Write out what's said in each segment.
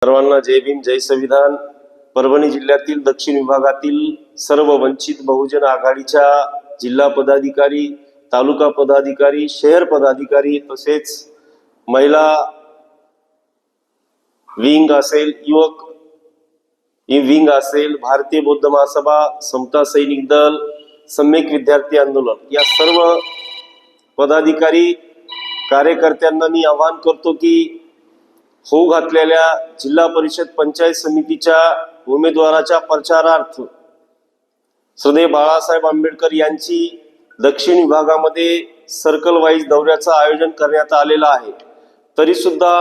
सर्वांना जय भीम, जय संविधान। परभणी जिल्ह्यातील दक्षिण विभागातील सर्व वंचित बहुजन आघाडीच्या जिल्हा पदाधिकारी, तालुका पदाधिकारी, शहर पदाधिकारी तसेच महिला विंग असेल, युवक विंग असेल, भारतीय बौद्ध महासभा, समता सैनिक दल, सम्यक विद्यार्थी आंदोलन या सर्व पदाधिकारी कार्यकर्त्यांना मी आवाहन करतो की होऊ घातलेल्या जिल्हा परिषद पंचायत समितीच्या उमेदवाराच्या प्रचारार्थ श्रद्धेय बाळासाहेब आंबेडकर यांची दक्षिण विभागामध्ये सर्कल वाईज दौऱ्याचं आयोजन करण्यात आलेलं आहे। तरी सुद्धा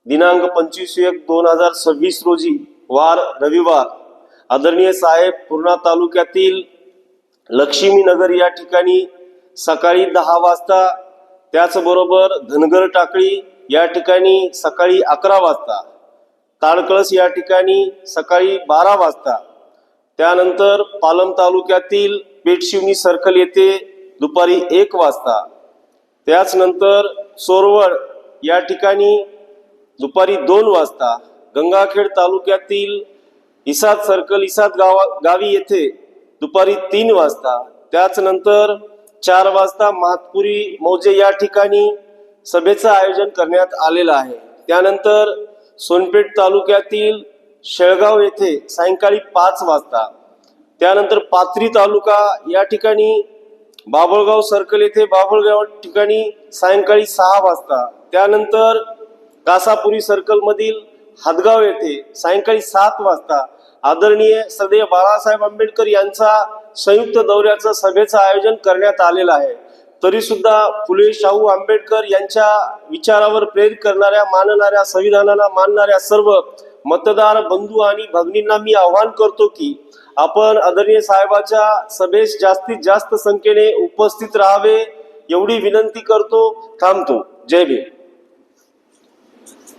दिनांक 25/1/2026 रोजी वार रविवार आदरणीय साहेब पूर्णा तालुक्यातील लक्ष्मीनगर या ठिकाणी सकाळी 10 वाजता, त्याचबरोबर धनगर टाकळी या ठिकाणी सकाळी 11 वाजता, ताडकळस या ठिकाणी सकाळी 12 वाजता, त्यानंतर पालम तालुक्यातील पेठशिवनी सर्कल येथे दुपारी 1 वाजता, त्याच नंतर सोरवड या ठिकाणी दुपारी 2 वाजता, गंगाखेड तालुक्यातील इसाद सर्कल इसाद गावी येथे दुपारी 3 वाजता, त्याच नंतर 4 वाजता महातपुरी मौजे या ठिकाणी सभेचं आयोजन करण्यात आलेलं आहे। त्यानंतर सोनपेठ तालुक्यातील शेळगाव येथे सायंकाळी 5 वाजता, त्यानंतर पाथरी तालुका या ठिकाणी बाभळगाव सर्कल येथे बाभळगाव ठिकाणी सायंकाळी 6 वाजता, त्यानंतर कासापुरी सर्कल मधील हातगाव येथे सायंकाळी 7 वाजता आदरणीय श्रद्धेय बाळासाहेब आंबेडकर यांचा संयुक्त दौऱ्याचं सभेचं आयोजन करण्यात आलेलं आहे। तरी सुद्धा फुले शाहू आंबेडकर यांच्या विचारावर प्रेरित करणाऱ्या, मानणाऱ्या, संविधानाला मानणाऱ्या सर्व मतदार बंधू आणि भगिनींना मी आवाहन करतो की आपण आदरणीय साहेबाच्या सभेस जास्तीत जास्त संख्येने उपस्थित राहावे एवढी विनंती करतो। थांबतो। जय भीम।